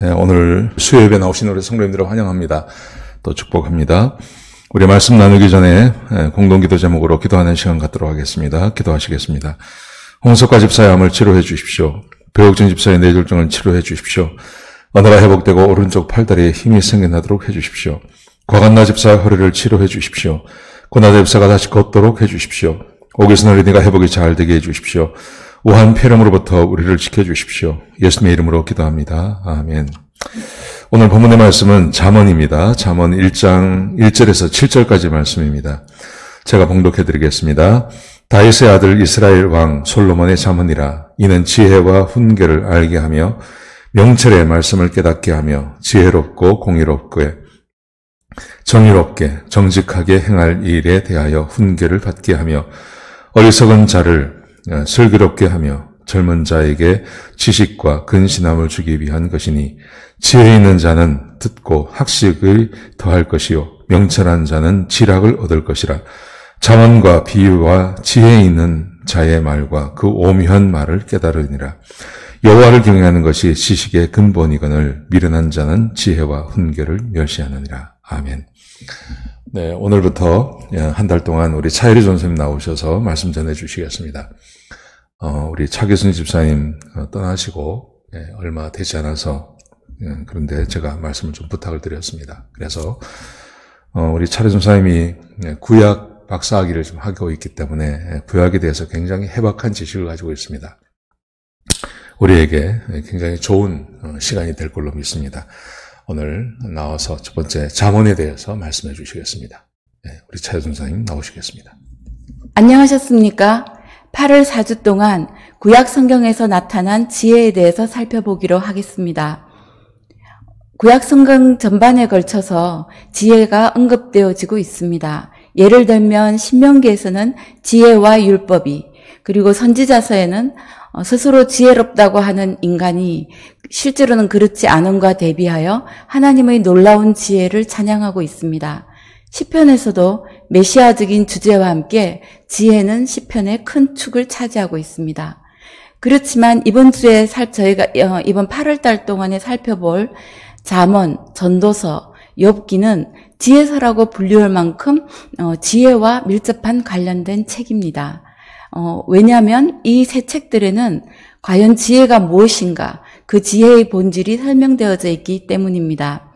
네, 오늘 수요예배 나오신 우리 성도님들을 환영합니다. 또 축복합니다. 우리 말씀 나누기 전에 공동기도 제목으로 기도하는 시간 갖도록 하겠습니다. 기도하시겠습니다. 홍석과 집사의 암을 치료해 주십시오. 배옥진 집사의 뇌졸중을 치료해 주십시오. 어느가 회복되고 오른쪽 팔다리에 힘이 생겨나도록 해 주십시오. 과간나 집사의 허리를 치료해 주십시오. 고나다 집사가 다시 걷도록 해 주십시오. 오기순 어린이가 회복이 잘 되게 해 주십시오. 우한 폐렴으로부터 우리를 지켜주십시오. 예수님의 이름으로 기도합니다. 아멘. 오늘 본문의 말씀은 잠언입니다. 잠언 1장 1절에서 7절까지 말씀입니다. 제가 봉독해드리겠습니다. 다윗의 아들 이스라엘 왕 솔로몬의 잠언이라. 이는 지혜와 훈계를 알게 하며 명철의 말씀을 깨닫게 하며 지혜롭고 공의롭게 정의롭게 정직하게 행할 일에 대하여 훈계를 받게 하며 어리석은 자를 슬기롭게 하며 젊은 자에게 지식과 근신함을 주기 위한 것이니 지혜 있는 자는 듣고 학식을 더할 것이요 명철한 자는 지락을 얻을 것이라. 잠언과 비유와 지혜 있는 자의 말과 그 오묘한 말을 깨달으니라. 여호와를 경외하는 것이 지식의 근본이거늘 미련한 자는 지혜와 훈계를 멸시하느니라. 아멘. 네, 오늘부터 한 달 동안 우리 차혜리 전선생님 나오셔서 말씀 전해주시겠습니다. 우리 차기순 집사님 떠나시고 얼마 되지 않아서 그런데 제가 말씀을 좀 부탁을 드렸습니다. 그래서 우리 차혜리 전선생님이 구약 박사학위를 좀 하고 있기 때문에 구약에 대해서 굉장히 해박한 지식을 가지고 있습니다. 우리에게 굉장히 좋은 시간이 될 걸로 믿습니다. 오늘 나와서 첫 번째 잠언에 대해서 말씀해 주시겠습니다. 우리 차혜리 전선생님 나오시겠습니다. 안녕하셨습니까? 8월 4주 동안 구약 성경에서 나타난 지혜에 대해서 살펴보기로 하겠습니다. 구약 성경 전반에 걸쳐서 지혜가 언급되어지고 있습니다. 예를 들면 신명기에서는 지혜와 율법이, 그리고 선지자서에는 스스로 지혜롭다고 하는 인간이 실제로는 그렇지 않음과 대비하여 하나님의 놀라운 지혜를 찬양하고 있습니다. 시편에서도 메시아적인 주제와 함께 지혜는 시편의 큰 축을 차지하고 있습니다. 그렇지만 이번 주에 저희가 이번 8월 달 동안에 살펴볼 잠언, 전도서, 욥기는 지혜서라고 불리울 만큼 지혜와 밀접한 관련된 책입니다. 왜냐하면 이 세 책들에는 과연 지혜가 무엇인가, 그 지혜의 본질이 설명되어져 있기 때문입니다.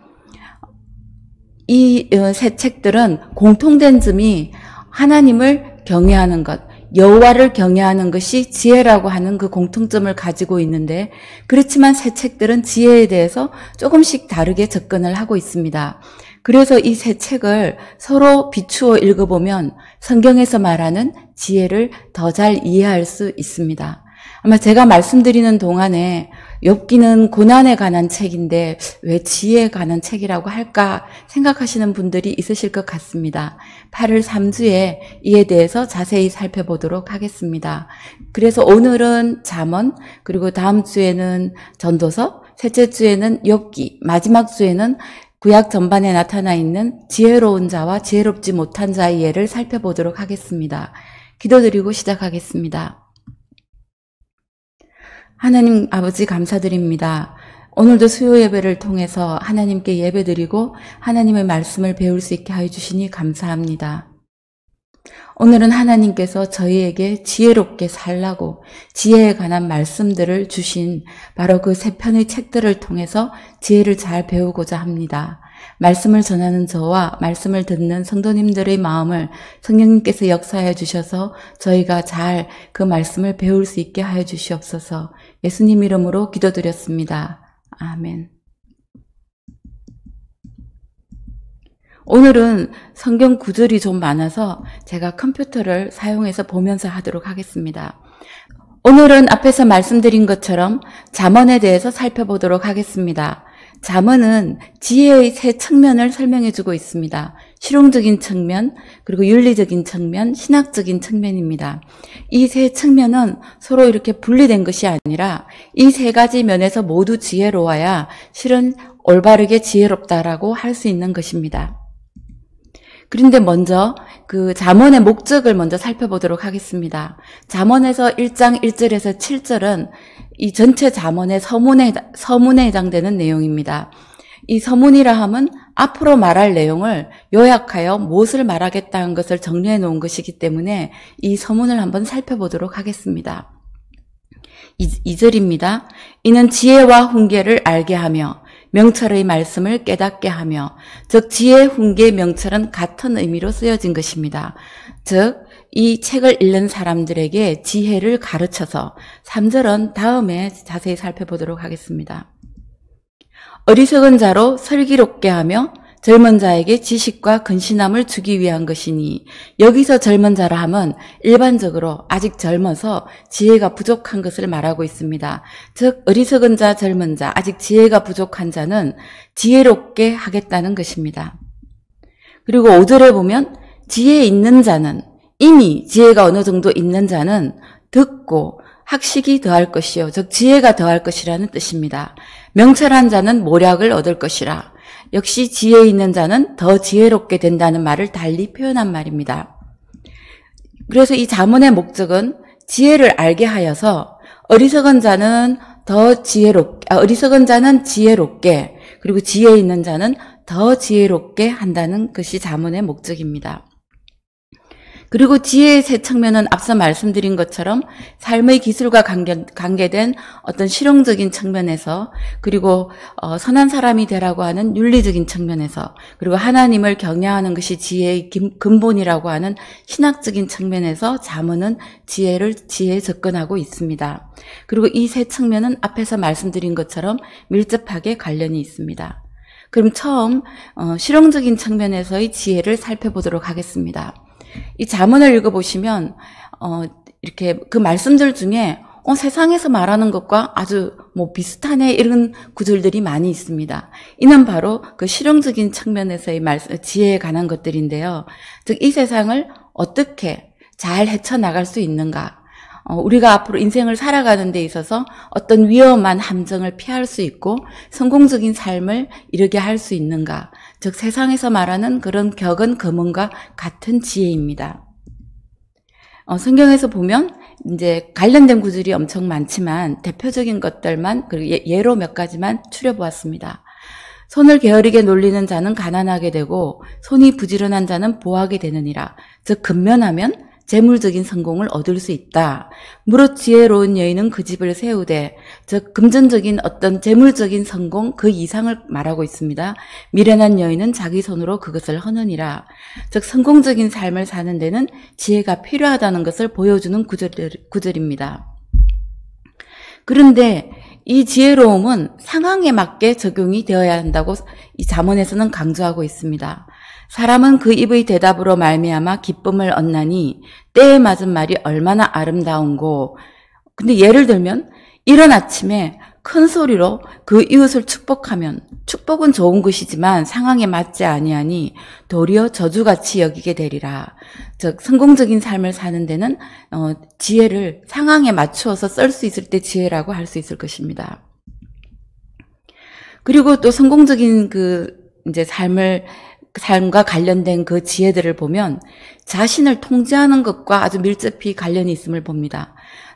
이 세 책들은 공통된 점이 하나님을 경외하는 것, 여호와를 경외하는 것이 지혜라고 하는 그 공통점을 가지고 있는데, 그렇지만 세 책들은 지혜에 대해서 조금씩 다르게 접근을 하고 있습니다. 그래서 이 세 책을 서로 비추어 읽어보면 성경에서 말하는 지혜를 더 잘 이해할 수 있습니다. 아마 제가 말씀드리는 동안에 욥기는 고난에 관한 책인데 왜 지혜에 관한 책이라고 할까 생각하시는 분들이 있으실 것 같습니다. 8월 3주에 이에 대해서 자세히 살펴보도록 하겠습니다. 그래서 오늘은 잠언, 그리고 다음 주에는 전도서, 셋째 주에는 욥기, 마지막 주에는 구약 전반에 나타나 있는 지혜로운 자와 지혜롭지 못한 자의 예를 살펴보도록 하겠습니다. 기도드리고 시작하겠습니다. 하나님 아버지 감사드립니다. 오늘도 수요 예배를 통해서 하나님께 예배드리고 하나님의 말씀을 배울 수 있게 하여 주시니 감사합니다. 오늘은 하나님께서 저희에게 지혜롭게 살라고 지혜에 관한 말씀들을 주신 바로 그 세 편의 책들을 통해서 지혜를 잘 배우고자 합니다. 말씀을 전하는 저와 말씀을 듣는 성도님들의 마음을 성령님께서 역사하여 주셔서 저희가 잘 그 말씀을 배울 수 있게 하여 주시옵소서. 예수님 이름으로 기도드렸습니다. 아멘. 오늘은 성경 구절이 좀 많아서 제가 컴퓨터를 사용해서 보면서 하도록 하겠습니다. 오늘은 앞에서 말씀드린 것처럼 잠언에 대해서 살펴보도록 하겠습니다. 잠언은 지혜의 세 측면을 설명해주고 있습니다. 실용적인 측면, 그리고 윤리적인 측면, 신학적인 측면입니다. 이 세 측면은 서로 이렇게 분리된 것이 아니라 이 세 가지 면에서 모두 지혜로워야 실은 올바르게 지혜롭다라고 할 수 있는 것입니다. 그런데 먼저 그 잠언의 목적을 먼저 살펴보도록 하겠습니다. 잠언에서 1장 1절에서 7절은 이 전체 잠언의 서문에 해당되는 내용입니다. 이 서문이라 함은 앞으로 말할 내용을 요약하여 무엇을 말하겠다는 것을 정리해 놓은 것이기 때문에 이 서문을 한번 살펴보도록 하겠습니다. 2절입니다. 이는 지혜와 훈계를 알게 하며 명철의 말씀을 깨닫게 하며, 즉 지혜, 훈계, 명철은 같은 의미로 쓰여진 것입니다. 즉 이 책을 읽는 사람들에게 지혜를 가르쳐서, 3절은 다음에 자세히 살펴보도록 하겠습니다. 어리석은 자로 슬기롭게 하며 젊은 자에게 지식과 근신함을 주기 위한 것이니, 여기서 젊은 자라 함은 일반적으로 아직 젊어서 지혜가 부족한 것을 말하고 있습니다. 즉 어리석은 자, 젊은 자, 아직 지혜가 부족한 자는 지혜롭게 하겠다는 것입니다. 그리고 5절에 보면 지혜 있는 자는, 이미 지혜가 어느 정도 있는 자는 듣고 학식이 더할 것이요, 즉 지혜가 더할 것이라는 뜻입니다. 명철한 자는 모략을 얻을 것이라. 역시 지혜 있는 자는 더 지혜롭게 된다는 말을 달리 표현한 말입니다. 그래서 이 잠언의 목적은 지혜를 알게 하여서 어리석은 자는 지혜롭게, 그리고 지혜 있는 자는 더 지혜롭게 한다는 것이 잠언의 목적입니다. 그리고 지혜의 세 측면은 앞서 말씀드린 것처럼 삶의 기술과 관계된 어떤 실용적인 측면에서, 그리고 선한 사람이 되라고 하는 윤리적인 측면에서, 그리고 하나님을 경외하는 것이 지혜의 근본이라고 하는 신학적인 측면에서 잠언은 지혜에 접근하고 있습니다. 그리고 이 세 측면은 앞에서 말씀드린 것처럼 밀접하게 관련이 있습니다. 그럼 처음 실용적인 측면에서의 지혜를 살펴보도록 하겠습니다. 이 잠언을 읽어보시면 이렇게 그 말씀들 중에 세상에서 말하는 것과 아주 비슷하네, 이런 구절들이 많이 있습니다. 이는 바로 그 실용적인 측면에서의 지혜에 관한 것들인데요. 즉 이 세상을 어떻게 잘 헤쳐나갈 수 있는가, 우리가 앞으로 인생을 살아가는 데 있어서 어떤 위험한 함정을 피할 수 있고 성공적인 삶을 이루게 할 수 있는가, 즉 세상에서 말하는 그런 격은 금은과 같은 지혜입니다. 성경에서 보면 이제 관련된 구절이 엄청 많지만 대표적인 것들만, 그리고 예로 몇 가지만 추려보았습니다. 손을 게으르게 놀리는 자는 가난하게 되고 손이 부지런한 자는 보하게 되느니라. 즉 근면하면 재물적인 성공을 얻을 수 있다. 무릇 지혜로운 여인은 그 집을 세우되, 즉 금전적인 어떤 재물적인 성공 그 이상을 말하고 있습니다. 미련한 여인은 자기 손으로 그것을 허느니라. 즉 성공적인 삶을 사는 데는 지혜가 필요하다는 것을 보여주는 구절입니다. 그런데 이 지혜로움은 상황에 맞게 적용이 되어야 한다고 이 잠언에서는 강조하고 있습니다. 사람은 그 입의 대답으로 말미암아 기쁨을 얻나니 때에 맞은 말이 얼마나 아름다운고. 근데 예를 들면 이른 아침에 큰 소리로 그 이웃을 축복하면, 축복은 좋은 것이지만 상황에 맞지 아니하니 도리어 저주같이 여기게 되리라. 즉 성공적인 삶을 사는 데는 지혜를 상황에 맞추어서 쓸 수 있을 때 지혜라고 할 수 있을 것입니다. 그리고 또 성공적인 이제 삶과 관련된 그 지혜들을 보면 자신을 통제하는 것과 아주 밀접히 관련이 있음을 봅니다.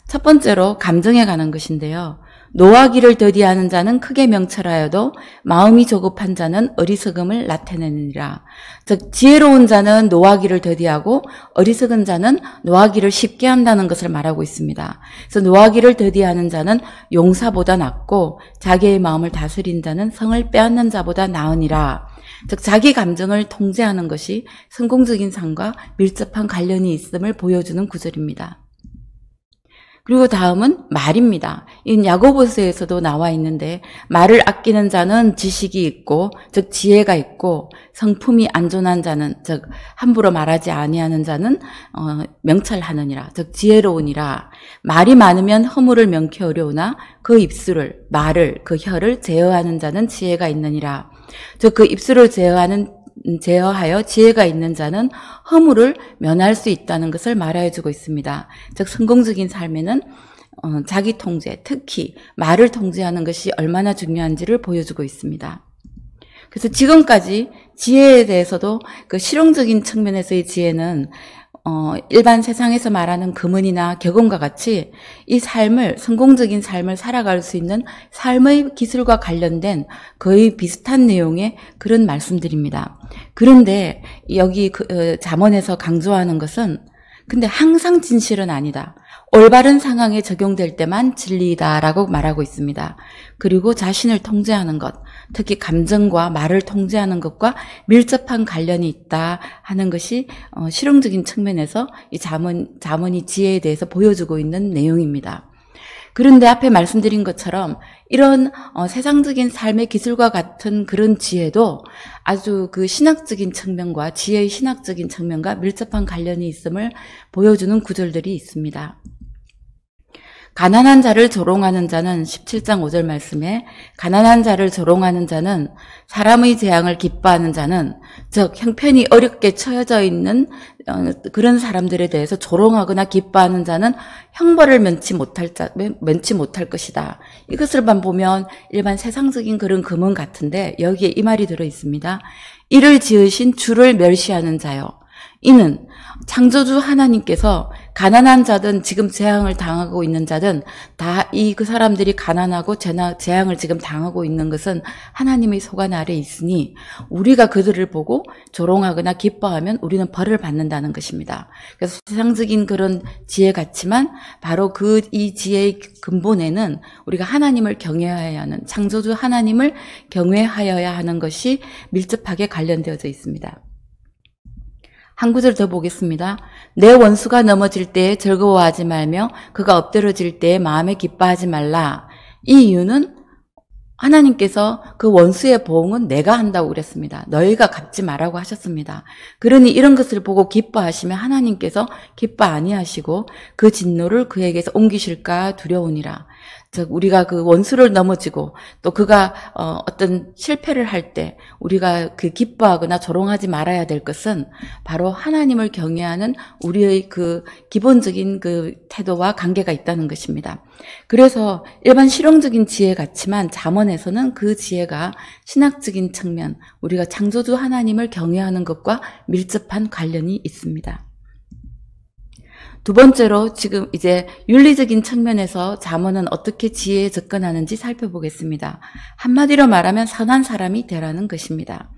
첫 번째로 감정에 관한 것인데요. 노하기를 더디하는 자는 크게 명철하여도 마음이 조급한 자는 어리석음을 나타내느니라. 즉 지혜로운 자는 노하기를 더디하고 어리석은 자는 노하기를 쉽게 한다는 것을 말하고 있습니다. 그래서 노하기를 더디하는 자는 용사보다 낫고 자기의 마음을 다스린 자는 성을 빼앗는 자보다 나으니라. 즉 자기 감정을 통제하는 것이 성공적인 삶과 밀접한 관련이 있음을 보여주는 구절입니다. 그리고 다음은 말입니다. 이 야고보서에서도 나와 있는데, 말을 아끼는 자는 지식이 있고, 즉 지혜가 있고, 성품이 안전한 자는, 즉 함부로 말하지 아니하는 자는 명철하느니라. 즉 지혜로우니라. 말이 많으면 허물을 명케 어려우나 그 입술을, 말을, 그 혀를 제어하는 자는 지혜가 있느니라. 즉 그 입술을 제어하여 지혜가 있는 자는 허물을 면할 수 있다는 것을 말해주고 있습니다. 즉 성공적인 삶에는 자기 통제, 특히 말을 통제하는 것이 얼마나 중요한지를 보여주고 있습니다. 그래서 지금까지 지혜에 대해서도 그 실용적인 측면에서의 지혜는 일반 세상에서 말하는 금은이나 격언과 같이 이 삶을, 성공적인 삶을 살아갈 수 있는 삶의 기술과 관련된 거의 비슷한 내용의 그런 말씀들입니다. 그런데 여기 잠언에서 강조하는 것은 근데 항상 진실은 아니다. 올바른 상황에 적용될 때만 진리이다라고 말하고 있습니다. 그리고 자신을 통제하는 것, 특히 감정과 말을 통제하는 것과 밀접한 관련이 있다 하는 것이 실용적인 측면에서 이 잠언이 지혜에 대해서 보여주고 있는 내용입니다. 그런데 앞에 말씀드린 것처럼 이런 세상적인 삶의 기술과 같은 그런 지혜도 아주 그 신학적인 측면과 지혜의 신학적인 측면과 밀접한 관련이 있음을 보여주는 구절들이 있습니다. 가난한 자를 조롱하는 자는 17장 5절 말씀에 가난한 자를 조롱하는 자는 사람의 재앙을 기뻐하는 자는 즉 형편이 어렵게 처해져 있는 그런 사람들에 대해서 조롱하거나 기뻐하는 자는 형벌을 면치 못할 것이다. 이것을만 보면 일반 세상적인 그런 금은 같은데 여기에 이 말이 들어 있습니다. 이를 지으신 주를 멸시하는 자요. 이는 창조주 하나님께서 가난한 자든 지금 재앙을 당하고 있는 자든 다 그 사람들이 가난하고 재앙을 지금 당하고 있는 것은 하나님의 소관 아래 있으니 우리가 그들을 보고 조롱하거나 기뻐하면 우리는 벌을 받는다는 것입니다. 그래서 세상적인 그런 지혜 같지만 바로 이 지혜의 근본에는 우리가 하나님을 경외하여야 하는 창조주 하나님을 경외하여야 하는 것이 밀접하게 관련되어져 있습니다. 한 구절 더 보겠습니다. 내 원수가 넘어질 때에 즐거워하지 말며 그가 엎드러질 때에 마음에 기뻐하지 말라. 이 이유는 하나님께서 그 원수의 보응은 내가 한다고 그랬습니다. 너희가 갚지 말라고 하셨습니다. 그러니 이런 것을 보고 기뻐하시면 하나님께서 기뻐 아니하시고 그 진노를 그에게서 옮기실까 두려우니라. 즉 우리가 그 원수를 넘어지고 또 그가 어떤 실패를 할 때 우리가 그 기뻐하거나 조롱하지 말아야 될 것은 바로 하나님을 경외하는 우리의 그 기본적인 그 태도와 관계가 있다는 것입니다. 그래서 일반 실용적인 지혜 같지만 잠언에서는 그 지혜가 신학적인 측면, 우리가 창조주 하나님을 경외하는 것과 밀접한 관련이 있습니다. 두 번째로 지금 이제 윤리적인 측면에서 잠언은 어떻게 지혜에 접근하는지 살펴보겠습니다. 한마디로 말하면 선한 사람이 되라는 것입니다.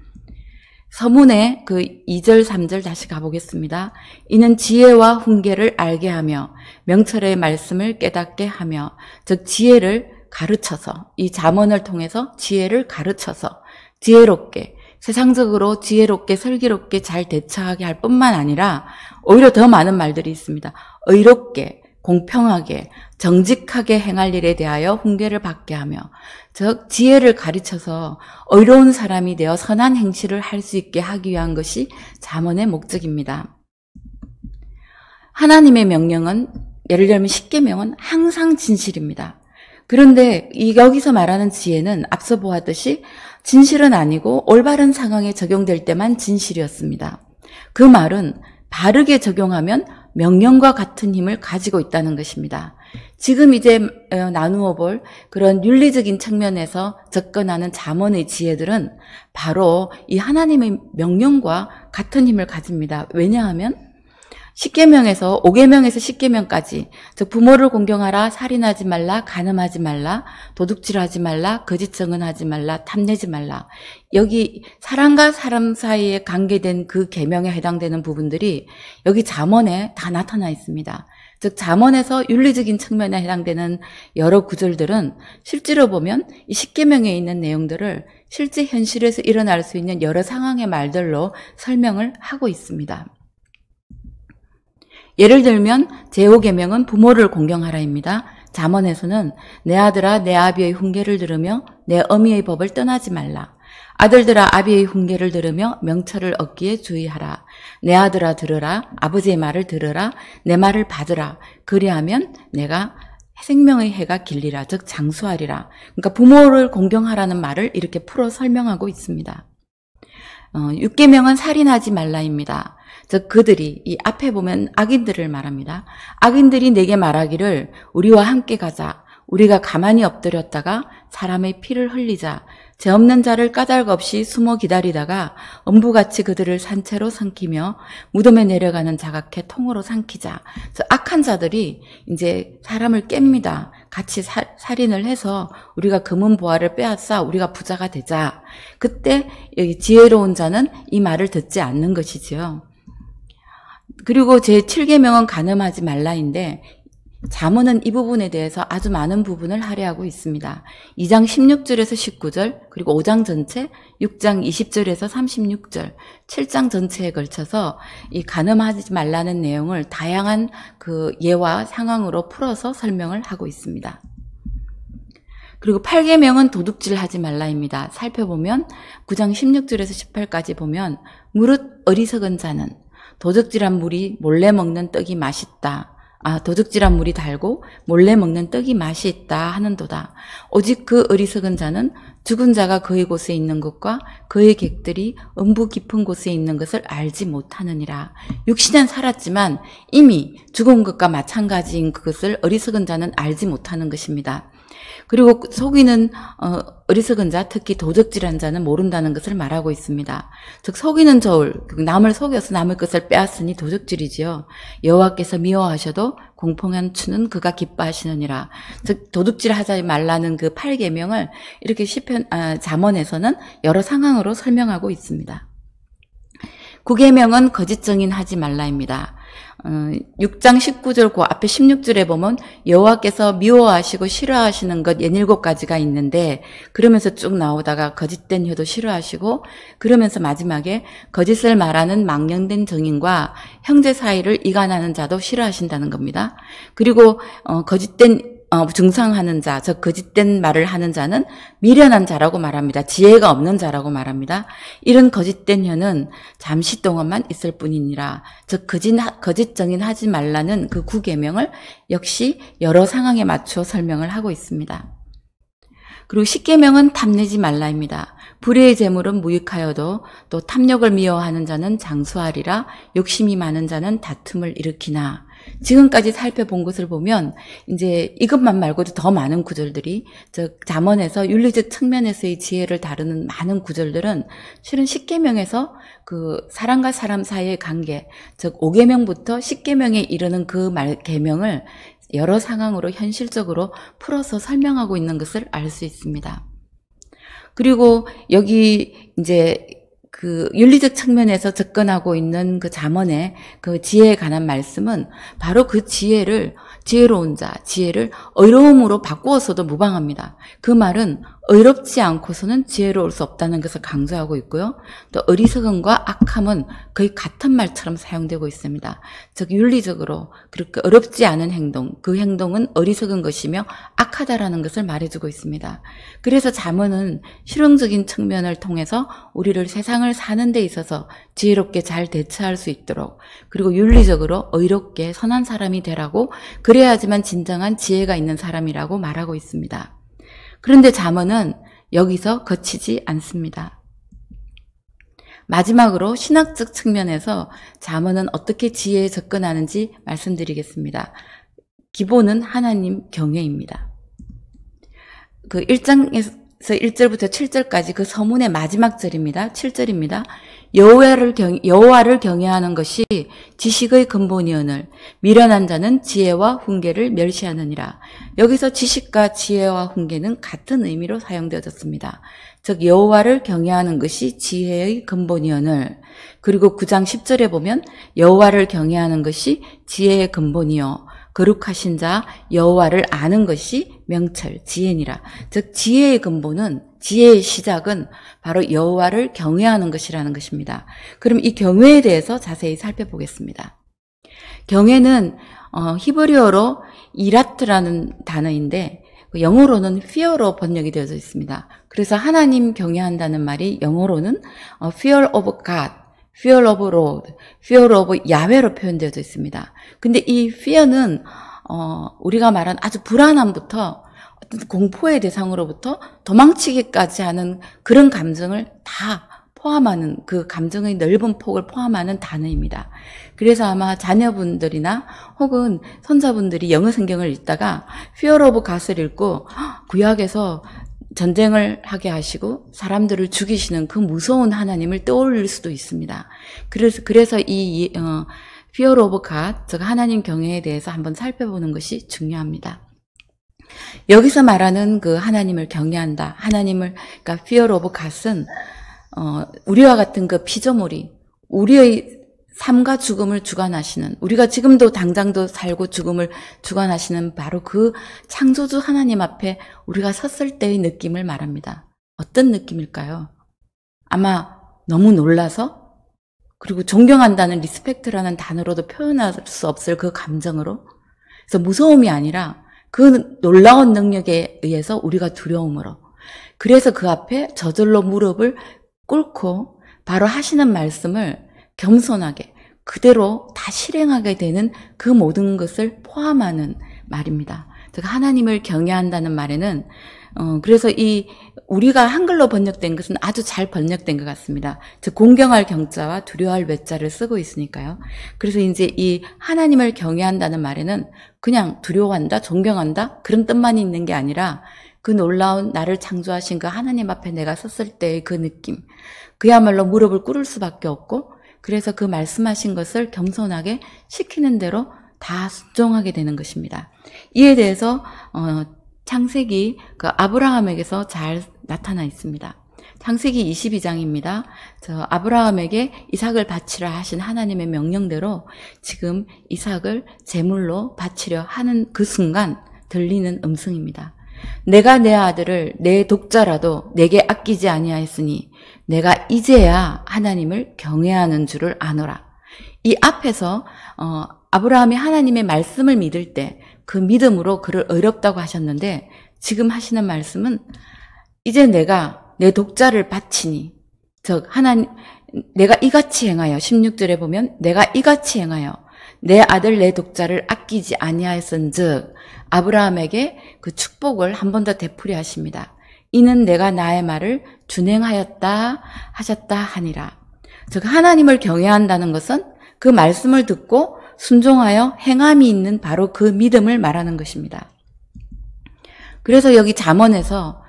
서문의 그 2절, 3절 다시 가보겠습니다. 이는 지혜와 훈계를 알게 하며 명철의 말씀을 깨닫게 하며 즉 지혜를 가르쳐서 이 잠언을 통해서 지혜를 가르쳐서 지혜롭게 세상적으로 지혜롭게 슬기롭게 잘 대처하게 할 뿐만 아니라 오히려 더 많은 말들이 있습니다. 의롭게, 공평하게, 정직하게 행할 일에 대하여 훈계를 받게 하며 즉 지혜를 가르쳐서 의로운 사람이 되어 선한 행실을 할 수 있게 하기 위한 것이 잠언의 목적입니다. 하나님의 명령은 예를 들면 십계명은 항상 진실입니다. 그런데 여기서 말하는 지혜는 앞서 보았듯이 진실은 아니고 올바른 상황에 적용될 때만 진실이었습니다. 그 말은 바르게 적용하면 명령과 같은 힘을 가지고 있다는 것입니다. 지금 이제 나누어 볼 그런 윤리적인 측면에서 접근하는 잠언의 지혜들은 바로 이 하나님의 명령과 같은 힘을 가집니다. 왜냐하면 10계명에서 5계명에서 10계명까지 즉 부모를 공경하라, 살인하지 말라, 간음하지 말라, 도둑질하지 말라, 거짓 증언하지 말라, 탐내지 말라. 여기 사람과 사람 사이에 관계된 그 계명에 해당되는 부분들이 여기 잠언에 다 나타나 있습니다. 즉 잠언에서 윤리적인 측면에 해당되는 여러 구절들은 실제로 보면 이 10계명에 있는 내용들을 실제 현실에서 일어날 수 있는 여러 상황의 말들로 설명을 하고 있습니다. 예를 들면 제5계명은 부모를 공경하라입니다. 잠언에서는 내 아들아 내 아비의 훈계를 들으며 내 어미의 법을 떠나지 말라. 아들들아 아비의 훈계를 들으며 명철을 얻기에 주의하라. 내 아들아 들으라. 아버지의 말을 들으라. 내 말을 받으라. 그리하면 내가 생명의 해가 길리라. 즉 장수하리라. 그러니까 부모를 공경하라는 말을 이렇게 풀어 설명하고 있습니다. 6계명은 살인하지 말라입니다. 즉 그들이 이 앞에 보면 악인들을 말합니다. 악인들이 내게 말하기를 우리와 함께 가자. 우리가 가만히 엎드렸다가 사람의 피를 흘리자. 죄 없는 자를 까닭 없이 숨어 기다리다가 엄부같이 그들을 산채로 삼키며 무덤에 내려가는 자각해 통으로 삼키자. 그래서 악한 자들이 이제 사람을 깹니다. 같이 살인을 해서 우리가 금은 보화를 빼앗아 우리가 부자가 되자. 그때 여기 지혜로운 자는 이 말을 듣지 않는 것이지요. 그리고 제7계명은 간음하지 말라인데 잠언은 이 부분에 대해서 아주 많은 부분을 할애하고 있습니다. 2장 16절에서 19절, 그리고 5장 전체, 6장 20절에서 36절, 7장 전체에 걸쳐서 이 간음하지 말라는 내용을 다양한 그 예와 상황으로 풀어서 설명을 하고 있습니다. 그리고 8계명은 도둑질하지 말라입니다. 살펴보면 9장 16절에서 18까지 보면 무릇 어리석은 자는 도둑질한 물이 몰래 먹는 떡이 맛있다. 도둑질한 물이 달고 몰래 먹는 떡이 맛이 있다 하는도다. 오직 그 어리석은 자는 죽은 자가 그의 곳에 있는 것과 그의 객들이 음부 깊은 곳에 있는 것을 알지 못하느니라. 육신은 살았지만 이미 죽은 것과 마찬가지인 그것을 어리석은 자는 알지 못하는 것입니다. 그리고 속이는 어리석은 자, 특히 도적질한 자는 모른다는 것을 말하고 있습니다. 즉 속이는 저울, 남을 속여서 남의 것을 빼앗으니 도적질이지요. 여호와께서 미워하셔도 공평한 추는 그가 기뻐하시느니라. 즉 도둑질하지 말라는 그 8계명을 이렇게 잠언에서는 여러 상황으로 설명하고 있습니다. 9계명은 거짓 증인하지 말라입니다. 6장 19절 그 앞에 16절에 보면 여호와께서 미워하시고 싫어하시는 것 17가지가 있는데 그러면서 쭉 나오다가 거짓된 혀도 싫어하시고 그러면서 마지막에 거짓을 말하는 망령된 증인과 형제 사이를 이간하는 자도 싫어하신다는 겁니다. 그리고 거짓된 중상하는 자, 즉 거짓된 말을 하는 자는 미련한 자라고 말합니다. 지혜가 없는 자라고 말합니다. 이런 거짓된 혀는 잠시 동안만 있을 뿐이니라. 즉 거짓 증인하지 말라는 그 9계명을 역시 여러 상황에 맞춰 설명을 하고 있습니다. 그리고 10계명은 탐내지 말라입니다. 불의의 재물은 무익하여도 또 탐욕을 미워하는 자는 장수하리라. 욕심이 많은 자는 다툼을 일으키나. 지금까지 살펴본 것을 보면 이제 이것만 말고도 더 많은 구절들이 즉 잠언에서 윤리적 측면에서의 지혜를 다루는 많은 구절들은 실은 10계명에서 그 사람과 사람 사이의 관계, 즉 5계명부터 10계명에 이르는 그 계명을 여러 상황으로 현실적으로 풀어서 설명하고 있는 것을 알 수 있습니다. 그리고 여기 이제 그 윤리적 측면에서 접근하고 있는 그 잠언의 그 지혜에 관한 말씀은 바로 그 지혜로운 자, 지혜를 의로움으로 바꾸어서도 무방합니다. 그 말은 의롭지 않고서는 지혜로울 수 없다는 것을 강조하고 있고요. 또 어리석음과 악함은 거의 같은 말처럼 사용되고 있습니다. 즉 윤리적으로 그렇게 어렵지 않은 행동, 그 행동은 어리석은 것이며 악하다라는 것을 말해주고 있습니다. 그래서 잠언은 실용적인 측면을 통해서 우리를 세상을 사는 데 있어서 지혜롭게 잘 대처할 수 있도록 그리고 윤리적으로 의롭게 선한 사람이 되라고 그래야지만 진정한 지혜가 있는 사람이라고 말하고 있습니다. 그런데 잠언은 여기서 그치지 않습니다. 마지막으로 신학적 측면에서 잠언은 어떻게 지혜에 접근하는지 말씀드리겠습니다. 기본은 하나님 경외입니다. 그 1장에서 1절부터 7절까지 그 서문의 마지막 절입니다. 7절입니다. 여호와를 경외하는 것이 지식의 근본이오늘 미련한 자는 지혜와 훈계를 멸시하느니라. 여기서 지식과 지혜와 훈계는 같은 의미로 사용되어졌습니다. 즉 여호와를 경외하는 것이 지혜의 근본이오늘. 그리고 9장 10절에 보면 여호와를 경외하는 것이 지혜의 근본이요 거룩하신 자 여호와를 아는 것이 명철 지혜니라. 즉 지혜의 근본은 지혜의 시작은 바로 여호와를 경외하는 것이라는 것입니다. 그럼 이 경외에 대해서 자세히 살펴보겠습니다. 경외는 히브리어로 이라트라는 단어인데 영어로는 fear로 번역이 되어져 있습니다. 그래서 하나님 경외한다는 말이 영어로는 fear of God, fear of Lord, fear of 야훼로 표현되어져 있습니다. 근데 이 fear는 우리가 말한 아주 불안함부터 어떤 공포의 대상으로부터 도망치기까지 하는 그런 감정을 다 포함하는 그 감정의 넓은 폭을 포함하는 단어입니다. 그래서 아마 자녀분들이나 혹은 손자분들이 영어 성경을 읽다가 Fear of God을 읽고 구약에서 전쟁을 하게 하시고 사람들을 죽이시는 그 무서운 하나님을 떠올릴 수도 있습니다. 그래서 이 Fear of God, 즉 하나님 경외에 대해서 한번 살펴보는 것이 중요합니다. 여기서 말하는 그 하나님을 경외한다. 그러니까 Fear of God은 우리와 같은 그 피조물이 우리의 삶과 죽음을 주관하시는, 우리가 지금도 당장도 살고 죽음을 주관하시는 바로 그 창조주 하나님 앞에 우리가 섰을 때의 느낌을 말합니다. 어떤 느낌일까요? 아마 너무 놀라서, 그리고 존경한다는 리스펙트라는 단어로도 표현할 수 없을 그 감정으로, 그래서 무서움이 아니라 그 놀라운 능력에 의해서 우리가 두려움으로, 그래서 그 앞에 저절로 무릎을 꿇고 바로 하시는 말씀을 겸손하게 그대로 다 실행하게 되는 그 모든 것을 포함하는 말입니다. 즉 하나님을 경외한다는 말에는 그래서 우리가 한글로 번역된 것은 아주 잘 번역된 것 같습니다. 즉 공경할 경자와 두려워할 외자를 쓰고 있으니까요. 그래서 이제 이 하나님을 경외한다는 말에는 그냥 두려워한다, 존경한다 그런 뜻만 있는 게 아니라 그 놀라운 나를 창조하신 그 하나님 앞에 내가 섰을 때의 그 느낌, 그야말로 무릎을 꿇을 수밖에 없고, 그래서 그 말씀하신 것을 겸손하게 시키는 대로 다 순종하게 되는 것입니다. 이에 대해서 창세기 그 아브라함에게서 잘 나타나 있습니다. 창세기 22장입니다. 아브라함에게 이삭을 바치라 하신 하나님의 명령대로 지금 이삭을 제물로 바치려 하는 그 순간 들리는 음성입니다. 내가 내 아들을 내 독자라도 내게 아끼지 아니하였으니 내가 이제야 하나님을 경외하는 줄을 아노라. 이 앞에서 아브라함이 하나님의 말씀을 믿을 때 그 믿음으로 그를 의롭다고 하셨는데, 지금 하시는 말씀은 이제 내가 내 독자를 바치니, 즉 내가 이같이 행하여, 16절에 보면 내가 이같이 행하여 내 아들 내 독자를 아끼지 아니하였은즉 아브라함에게 그 축복을 한 번 더 되풀이 하십니다. 이는 내가 나의 말을 준행하였다 하셨다 하니라. 즉 하나님을 경외한다는 것은 그 말씀을 듣고 순종하여 행함이 있는 바로 그 믿음을 말하는 것입니다. 그래서 여기 잠언에서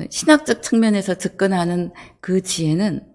신학적 측면에서 접근하는 그 지혜는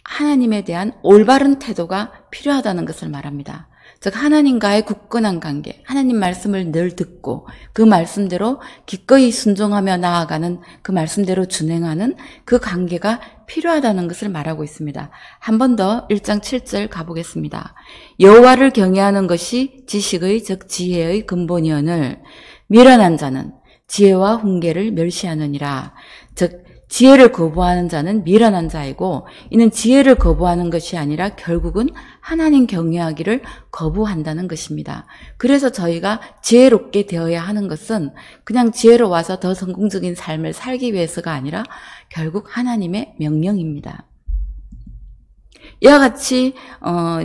하나님에 대한 올바른 태도가 필요하다는 것을 말합니다. 즉 하나님과의 굳건한 관계, 하나님 말씀을 늘 듣고 그 말씀대로 기꺼이 순종하며 나아가는, 그 말씀대로 준행하는 그 관계가 필요하다는 것을 말하고 있습니다. 한 번 더 1장 7절 가보겠습니다. 여호와를 경외하는 것이 지식의 즉 지혜의 근본이오늘 미련한 자는 지혜와 훈계를 멸시하느니라. 즉 지혜를 거부하는 자는 미련한 자이고, 이는 지혜를 거부하는 것이 아니라 결국은 하나님 경외하기를 거부한다는 것입니다. 그래서 저희가 지혜롭게 되어야 하는 것은 그냥 지혜로워서 더 성공적인 삶을 살기 위해서가 아니라 결국 하나님의 명령입니다. 이와 같이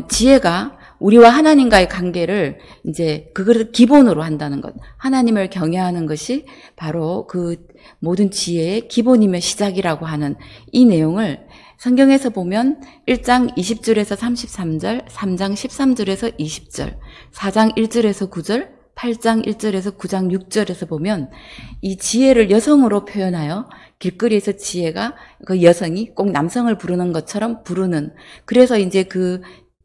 지혜가 우리와 하나님과의 관계를 이제 그것을 기본으로 한다는 것, 하나님을 경외하는 것이 바로 그 모든 지혜의 기본이며 시작이라고 하는 이 내용을 성경에서 보면 1장 20절에서 33절, 3장 13절에서 20절, 4장 1절에서 9절, 8장 1절에서 9장 6절에서 보면 이 지혜를 여성으로 표현하여 길거리에서 지혜가 그 여성이 꼭 남성을 부르는 것처럼 부르는, 그래서 이제 그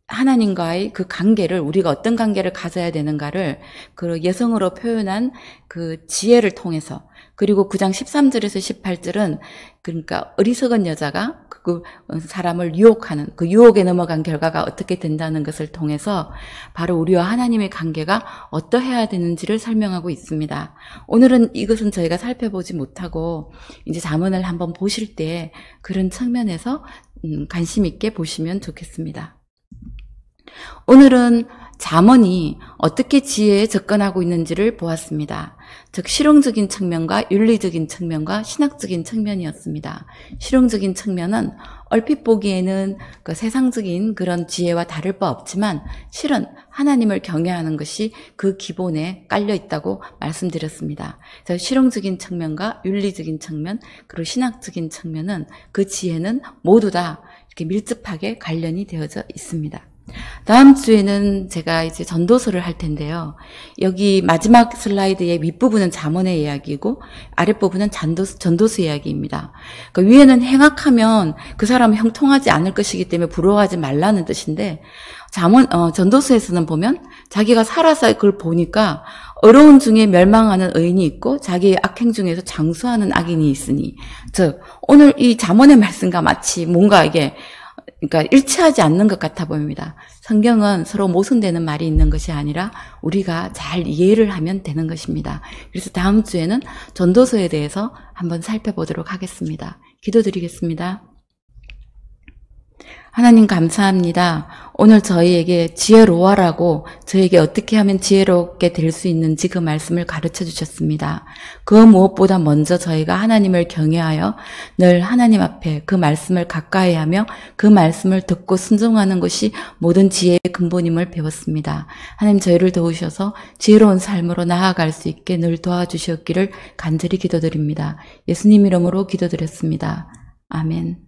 하나님과의 그 관계를, 우리가 어떤 관계를 가져야 되는가를 그 여성으로 표현한 그 지혜를 통해서, 그리고 9장 13절에서 18절은 그러니까 어리석은 여자가 그 사람을 유혹하는, 그 유혹에 넘어간 결과가 어떻게 된다는 것을 통해서 바로 우리와 하나님의 관계가 어떠해야 되는지를 설명하고 있습니다. 오늘은 이것은 저희가 살펴보지 못하고 이제 잠언을 한번 보실 때 그런 측면에서 관심 있게 보시면 좋겠습니다. 오늘은 잠언이 어떻게 지혜에 접근하고 있는지를 보았습니다. 즉 실용적인 측면과 윤리적인 측면과 신학적인 측면이었습니다. 실용적인 측면은 얼핏 보기에는 그 세상적인 그런 지혜와 다를 바 없지만 실은 하나님을 경외하는 것이 그 기본에 깔려 있다고 말씀드렸습니다. 그래서 실용적인 측면과 윤리적인 측면, 그리고 신학적인 측면은 그 지혜는 모두 다 이렇게 밀접하게 관련이 되어져 있습니다. 다음 주에는 제가 이제 전도서를 할 텐데요. 여기 마지막 슬라이드의 윗부분은 잠언의 이야기고 아랫부분은 전도서 이야기입니다. 그러니까 위에는 행악하면 그 사람은 형통하지 않을 것이기 때문에 부러워하지 말라는 뜻인데 전도서에서는 보면 자기가 살아서 그걸 보니까 어려운 중에 멸망하는 의인이 있고 자기의 악행 중에서 장수하는 악인이 있으니, 즉 오늘 이 잠언의 말씀과 마치 뭔가 이게 그러니까 일치하지 않는 것 같아 보입니다. 성경은 서로 모순되는 말이 있는 것이 아니라 우리가 잘 이해를 하면 되는 것입니다. 그래서 다음 주에는 전도서에 대해서 한번 살펴보도록 하겠습니다. 기도드리겠습니다. 하나님 감사합니다. 오늘 저희에게 지혜로워라고, 저에게 어떻게 하면 지혜롭게 될 수 있는지 그 말씀을 가르쳐 주셨습니다. 그 무엇보다 먼저 저희가 하나님을 경외하여 늘 하나님 앞에 그 말씀을 가까이 하며 그 말씀을 듣고 순종하는 것이 모든 지혜의 근본임을 배웠습니다. 하나님 저희를 도우셔서 지혜로운 삶으로 나아갈 수 있게 늘 도와주시옵기를 간절히 기도드립니다. 예수님 이름으로 기도드렸습니다. 아멘.